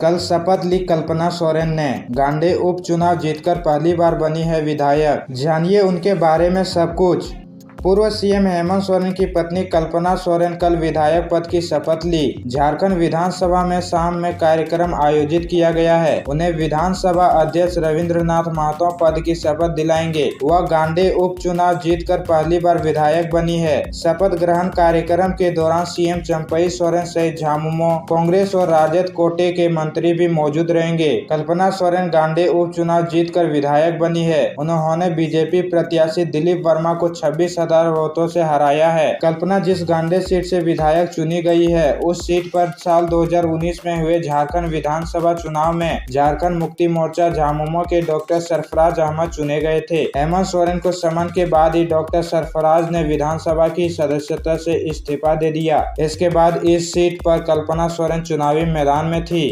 कल शपथ ली कल्पना सोरेन ने। गांडे उपचुनाव जीतकर पहली बार बनी है विधायक, जानिए उनके बारे में सब कुछ। पूर्व सीएम हेमंत सोरेन की पत्नी कल्पना सोरेन कल विधायक पद की शपथ ली। झारखंड विधानसभा में शाम में कार्यक्रम आयोजित किया गया है। उन्हें विधानसभा अध्यक्ष रविंद्रनाथ महतो पद की शपथ दिलाएंगे। वह गांडे उपचुनाव जीतकर पहली बार विधायक बनी है। शपथ ग्रहण कार्यक्रम के दौरान सीएम चंपई सोरेन सहित झामुमो, कांग्रेस और राजद कोटे के मंत्री भी मौजूद रहेंगे। कल्पना सोरेन गांडे उपचुनाव जीतकर विधायक बनी है। उन्होंने बीजेपी प्रत्याशी दिलीप वर्मा को 26,000 वोटों से हराया है। कल्पना जिस गांडे सीट से विधायक चुनी गई है, उस सीट पर साल 2019 में हुए झारखंड विधानसभा चुनाव में झारखंड मुक्ति मोर्चा झामुमो के डॉक्टर सरफराज अहमद चुने गए थे। हेमंत सोरेन को समन के बाद ही डॉक्टर सरफराज ने विधानसभा की सदस्यता से इस्तीफा दे दिया। इसके बाद इस सीट पर कल्पना सोरेन चुनावी मैदान में थी।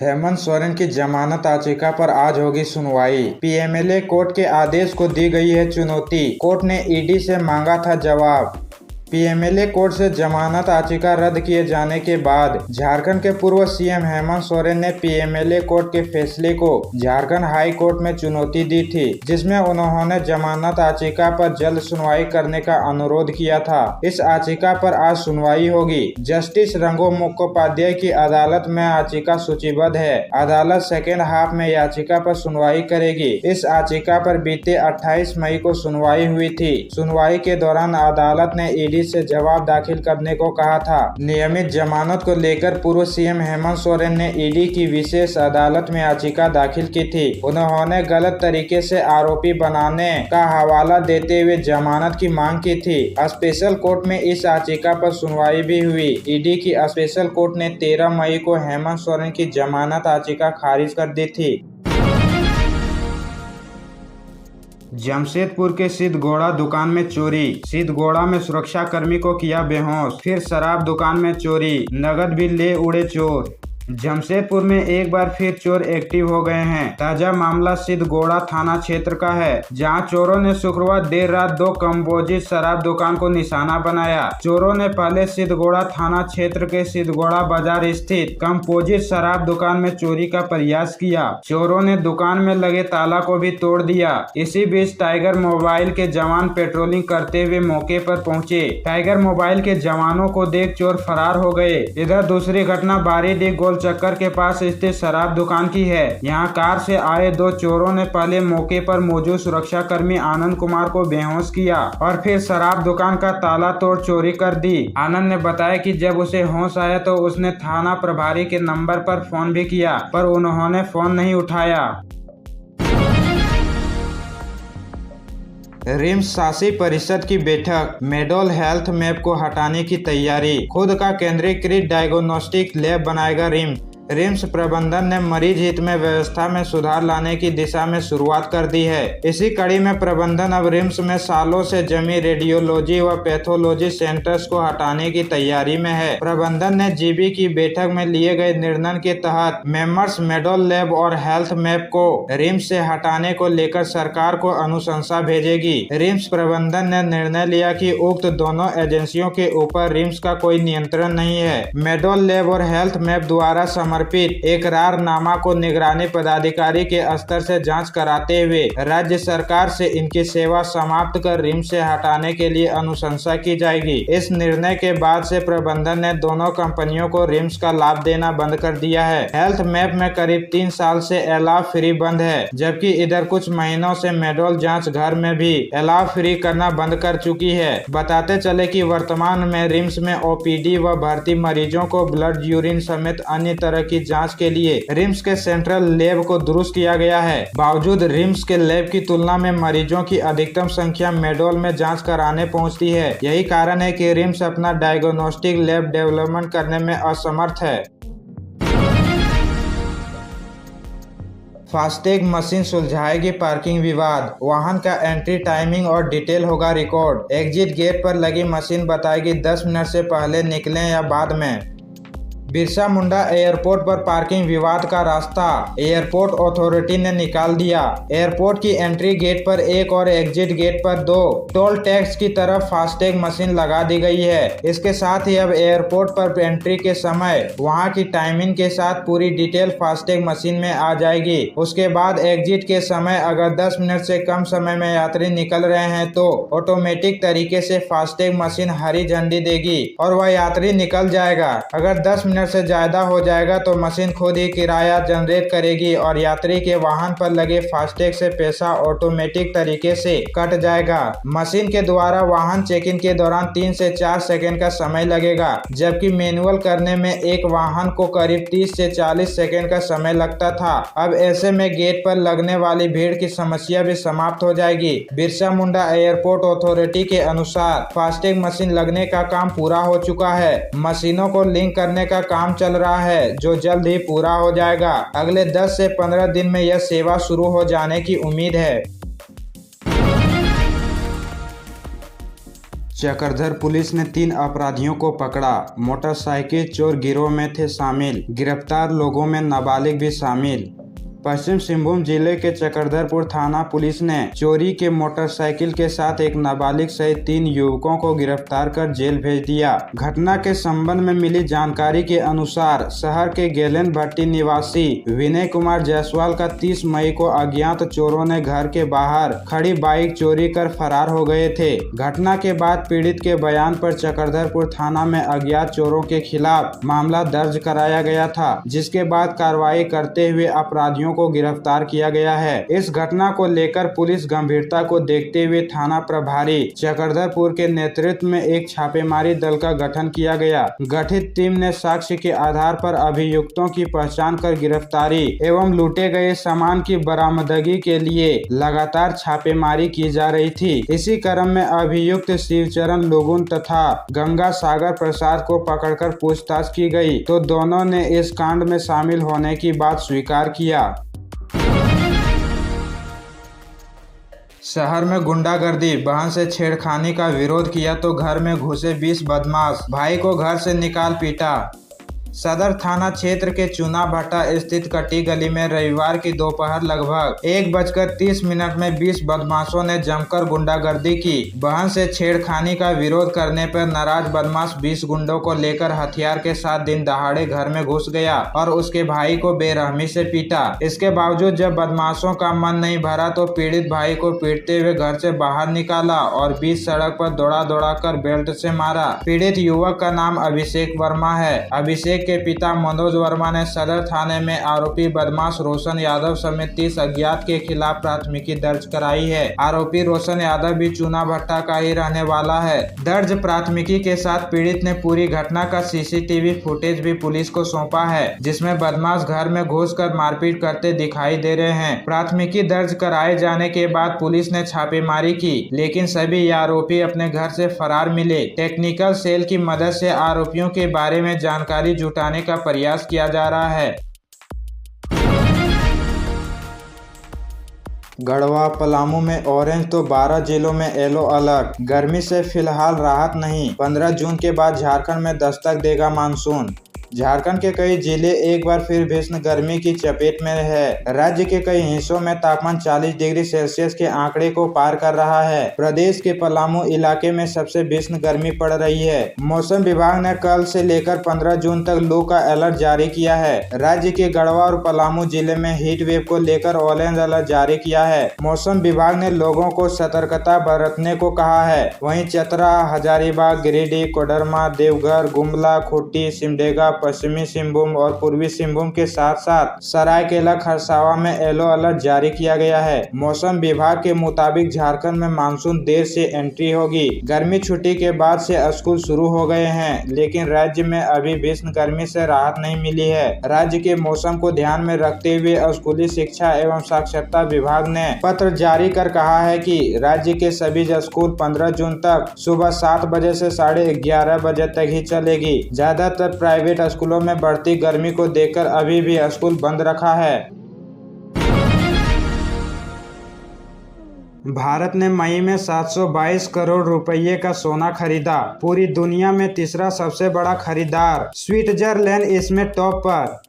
हेमंत सोरेन की जमानत याचिका पर आज होगी सुनवाई। पीएमएलए कोर्ट के आदेश को दी गई है चुनौती। कोर्ट ने ईडी से मांगा था जवाब। पीएमएलए कोर्ट से जमानत याचिका रद्द किए जाने के बाद झारखंड के पूर्व सीएम हेमंत सोरेन ने पीएमएलए कोर्ट के फैसले को झारखंड हाई कोर्ट में चुनौती दी थी, जिसमें उन्होंने जमानत याचिका पर जल्द सुनवाई करने का अनुरोध किया था। इस याचिका पर आज सुनवाई होगी। जस्टिस रंगो मुखोपाध्याय की अदालत में याचिका सूचीबद्ध है। अदालत सेकेंड हाफ में याचिका पर सुनवाई करेगी। इस याचिका पर बीते 28 मई को सुनवाई हुई थी। सुनवाई के दौरान अदालत ने ईडी से जवाब दाखिल करने को कहा था। नियमित जमानत को लेकर पूर्व सीएम हेमंत सोरेन ने ईडी की विशेष अदालत में याचिका दाखिल की थी। उन्होंने गलत तरीके से आरोपी बनाने का हवाला देते हुए जमानत की मांग की थी। स्पेशल कोर्ट में इस याचिका पर सुनवाई भी हुई। ईडी की स्पेशल कोर्ट ने 13 मई को हेमंत सोरेन की जमानत याचिका खारिज कर दी थी। जमशेदपुर के सिद्धगोड़ा दुकान में चोरी। सिद्धगोड़ा में सुरक्षाकर्मी को किया बेहोश, फिर शराब दुकान में चोरी, नगद भी ले उड़े चोर। जमशेदपुर में एक बार फिर चोर एक्टिव हो गए हैं। ताजा मामला सिद्धगोड़ा थाना क्षेत्र का है, जहां चोरों ने शुक्रवार देर रात 2 कंपोजिट शराब दुकान को निशाना बनाया। चोरों ने पहले सिद्धगोड़ा थाना क्षेत्र के सिद्धगोड़ा बाजार स्थित कंपोजिट शराब दुकान में चोरी का प्रयास किया। चोरों ने दुकान में लगे ताला को भी तोड़ दिया। इसी बीच टाइगर मोबाइल के जवान पेट्रोलिंग करते हुए मौके पर पहुंचे। टाइगर मोबाइल के जवानों को देख चोर फरार हो गए। इधर दूसरी घटना बारीडीह गोल चक्कर के पास स्थित शराब दुकान की है। यहाँ कार से आए 2 चोरों ने पहले मौके पर मौजूद सुरक्षाकर्मी आनंद कुमार को बेहोश किया और फिर शराब दुकान का ताला तोड़ चोरी कर दी। आनंद ने बताया कि जब उसे होश आया तो उसने थाना प्रभारी के नंबर पर फोन भी किया, पर उन्होंने फोन नहीं उठाया। रिम्स शासी परिषद की बैठक। मेडोल हेल्थ मैप को हटाने की तैयारी। खुद का केंद्रीकृत डायग्नोस्टिक लैब बनाएगा रिम्स प्रबंधन ने मरीज हित में व्यवस्था में सुधार लाने की दिशा में शुरुआत कर दी है। इसी कड़ी में प्रबंधन अब रिम्स में सालों से जमी रेडियोलॉजी व पैथोलॉजी सेंटर्स को हटाने की तैयारी में है। प्रबंधन ने जीबी की बैठक में लिए गए निर्णय के तहत मेमर्स मेडोल लैब और हेल्थ मैप को रिम्स से हटाने को लेकर सरकार को अनुशंसा भेजेगी। रिम्स प्रबंधन ने निर्णय लिया कि उक्त दोनों एजेंसियों के ऊपर रिम्स का कोई नियंत्रण नहीं है। मेडोल लैब और हेल्थ मैप द्वारा समर्पित एकरारनामा को निगरानी पदाधिकारी के स्तर से जांच कराते हुए राज्य सरकार से इनकी सेवा समाप्त कर रिम्स से हटाने के लिए अनुशंसा की जाएगी। इस निर्णय के बाद से प्रबंधन ने दोनों कंपनियों को रिम्स का लाभ देना बंद कर दिया है। हेल्थ मैप में करीब 3 साल से अलाव फ्री बंद है, जबकि इधर कुछ महीनों से मेडोल जांच घर में भी अलाव फ्री करना बंद कर चुकी है। बताते चले कि वर्तमान में रिम्स में ओपीडी व भर्ती मरीजों को ब्लड, यूरिन समेत अन्य तरह की जांच के लिए रिम्स के सेंट्रल लैब को दुरुस्त किया गया है। बावजूद रिम्स के लैब की तुलना में मरीजों की अधिकतम संख्या मेडोल में जांच कराने पहुंचती है। यही कारण है कि रिम्स अपना डायग्नोस्टिक लैब डेवलपमेंट करने में असमर्थ है। फास्टैग मशीन सुलझाएगी पार्किंग विवाद। वाहन का एंट्री टाइमिंग और डिटेल होगा रिकॉर्ड। एग्जिट गेट पर लगी मशीन बताएगी 10 मिनट से पहले निकलें या बाद में। बिरसा मुंडा एयरपोर्ट पर पार्किंग विवाद का रास्ता एयरपोर्ट अथॉरिटी ने निकाल दिया। एयरपोर्ट की एंट्री गेट पर एक और एग्जिट गेट पर 2 टोल टैक्स की तरफ फास्टैग मशीन लगा दी गई है। इसके साथ ही अब एयरपोर्ट पर एंट्री के समय वहां की टाइमिंग के साथ पूरी डिटेल फास्टैग मशीन में आ जाएगी। उसके बाद एग्जिट के समय अगर 10 मिनट से कम समय में यात्री निकल रहे हैं तो ऑटोमेटिक तरीके से फास्टैग मशीन हरी झंडी देगी और वह यात्री निकल जाएगा। अगर 10 मिनट से ज्यादा हो जाएगा तो मशीन खुद ही किराया जनरेट करेगी और यात्री के वाहन पर लगे फास्टैग से पैसा ऑटोमेटिक तरीके से कट जाएगा। मशीन के द्वारा वाहन चेक इन के दौरान 3 से 4 सेकंड का समय लगेगा, जबकि मैनुअल करने में एक वाहन को करीब 30 से 40 सेकंड का समय लगता था। अब ऐसे में गेट पर लगने वाली भीड़ की समस्या भी समाप्त हो जाएगी। बिरसा मुंडा एयरपोर्ट अथॉरिटी के अनुसार फास्टैग मशीन लगने का काम पूरा हो चुका है। मशीनों को लिंक करने का काम चल रहा है जो जल्द ही पूरा हो जाएगा। अगले 10 से 15 दिन में यह सेवा शुरू हो जाने की उम्मीद है। चक्रधर पुलिस ने 3 अपराधियों को पकड़ा। मोटरसाइकिल चोर गिरोह में थे शामिल। गिरफ्तार लोगों में नाबालिग भी शामिल। पश्चिम सिंहभूम जिले के चक्रधरपुर थाना पुलिस ने चोरी के मोटरसाइकिल के साथ एक नाबालिग सहित 3 युवकों को गिरफ्तार कर जेल भेज दिया। घटना के संबंध में मिली जानकारी के अनुसार शहर के गेलन भट्टी निवासी विनय कुमार जायसवाल का 30 मई को अज्ञात चोरों ने घर के बाहर खड़ी बाइक चोरी कर फरार हो गए थे। घटना के बाद पीड़ित के बयान पर चक्रधरपुर थाना में अज्ञात चोरों के खिलाफ मामला दर्ज कराया गया था, जिसके बाद कार्रवाई करते हुए अपराधियों को गिरफ्तार किया गया है। इस घटना को लेकर पुलिस गंभीरता को देखते हुए थाना प्रभारी चक्रधरपुर के नेतृत्व में एक छापेमारी दल का गठन किया गया। गठित टीम ने साक्ष्य के आधार पर अभियुक्तों की पहचान कर गिरफ्तारी एवं लूटे गए सामान की बरामदगी के लिए लगातार छापेमारी की जा रही थी। इसी क्रम में अभियुक्त शिवचरण लोगुन तथा गंगा सागर प्रसाद को पकड़कर पूछताछ की गई तो दोनों ने इस कांड में शामिल होने की बात स्वीकार किया। शहर में गुंडागर्दी, बहन से छेड़खानी का विरोध किया तो घर में घुसे 20 बदमाश, भाई को घर से निकाल पीटा। सदर थाना क्षेत्र के चुना भट्टा स्थित कटी गली में रविवार की दोपहर लगभग 1:30 में 20 बदमाशों ने जमकर गुंडागर्दी की। बहन से छेड़खानी का विरोध करने पर नाराज बदमाश 20 गुंडों को लेकर हथियार के साथ दिन दहाड़े घर में घुस गया और उसके भाई को बेरहमी से पीटा। इसके बावजूद जब बदमाशों का मन नहीं भरा तो पीड़ित भाई को पीटते हुए घर से बाहर निकाला और बीच सड़क पर दौड़ा कर बेल्ट से मारा। पीड़ित युवक का नाम अभिषेक वर्मा है। अभिषेक के पिता मनोज वर्मा ने सदर थाने में आरोपी बदमाश रोशन यादव समेत 30 अज्ञात के खिलाफ प्राथमिकी दर्ज कराई है। आरोपी रोशन यादव भी चुना भट्टा का ही रहने वाला है। दर्ज प्राथमिकी के साथ पीड़ित ने पूरी घटना का सीसीटीवी फुटेज भी पुलिस को सौंपा है, जिसमें बदमाश घर में घुसकर मारपीट करते दिखाई दे रहे हैं। प्राथमिकी दर्ज कराए जाने के बाद पुलिस ने छापेमारी की, लेकिन सभी आरोपी अपने घर से फरार मिले। टेक्निकल सेल की मदद से आरोपियों के बारे में जानकारी जुटाने का प्रयास किया जा रहा है। गढ़वा पलामू में ऑरेंज तो 12 जिलों में येलो अलर्ट। गर्मी से फिलहाल राहत नहीं। 15 जून के बाद झारखंड में दस्तक देगा मानसून। झारखंड के कई जिले एक बार फिर भीषण गर्मी की चपेट में है। राज्य के कई हिस्सों में तापमान 40 डिग्री सेल्सियस के आंकड़े को पार कर रहा है। प्रदेश के पलामू इलाके में सबसे भीषण गर्मी पड़ रही है। मौसम विभाग ने कल से लेकर 15 जून तक लू का अलर्ट जारी किया है। राज्य के गढ़वा और पलामू जिले में हीट वेव को लेकर ऑरेंज अलर्ट जारी किया है। मौसम विभाग ने लोगों को सतर्कता बरतने को कहा है। वहीं चतरा, हजारीबाग, गिरिडीह, कोडरमा, देवघर, गुमला, खूंटी, सिमडेगा, पश्चिमी सिंहभूम और पूर्वी सिंहभूम के साथ साथ सरायकेला खरसावा में येलो अलर्ट जारी किया गया है। मौसम विभाग के मुताबिक झारखंड में मानसून देर से एंट्री होगी। गर्मी छुट्टी के बाद से स्कूल शुरू हो गए हैं, लेकिन राज्य में अभी भीषण गर्मी से राहत नहीं मिली है। राज्य के मौसम को ध्यान में रखते हुए स्कूली शिक्षा एवं साक्षरता विभाग ने पत्र जारी कर कहा है कि राज्य के सभी स्कूल 15 जून तक सुबह 7 बजे से 11:30 बजे तक ही चलेगी। ज्यादातर प्राइवेट स्कूलों में बढ़ती गर्मी को देखकर अभी भी स्कूल बंद रखा है। भारत ने मई में 722 करोड़ रुपए का सोना खरीदा, पूरी दुनिया में तीसरा सबसे बड़ा खरीदार। स्विट्जरलैंड इसमें टॉप पर।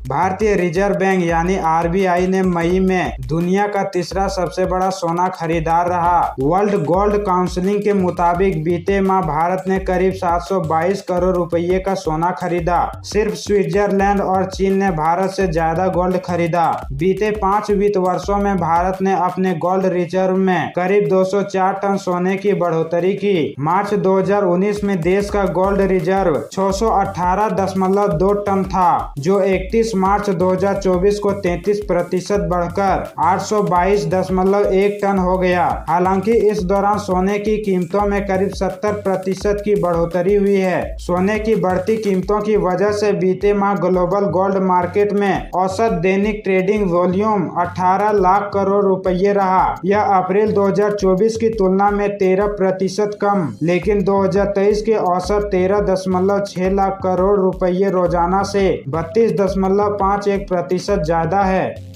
भारतीय रिजर्व बैंक यानी आरबीआई ने मई में दुनिया का तीसरा सबसे बड़ा सोना खरीदार रहा। वर्ल्ड गोल्ड काउंसिल के मुताबिक बीते माह भारत ने करीब 722 करोड़ रुपए का सोना खरीदा। सिर्फ स्विट्जरलैंड और चीन ने भारत से ज्यादा गोल्ड खरीदा। बीते 5 वित्त वर्षों में भारत ने अपने गोल्ड रिजर्व में करीब 204 टन सोने की बढ़ोतरी की। मार्च 2019 में देश का गोल्ड रिजर्व 618.2 टन था, जो 31 मार्च 2024 को 33% बढ़कर 822.1 टन हो गया। हालांकि इस दौरान सोने की कीमतों में करीब 70% की बढ़ोतरी हुई है। सोने की बढ़ती कीमतों की वजह से बीते माह ग्लोबल गोल्ड मार्केट में औसत दैनिक ट्रेडिंग वॉल्यूम 18 लाख करोड़ रुपए रहा। यह अप्रैल 2024 की तुलना में 13% कम, लेकिन 2023 के औसत 13.6 लाख करोड़ रुपए रोजाना से 32.51% ज्यादा है।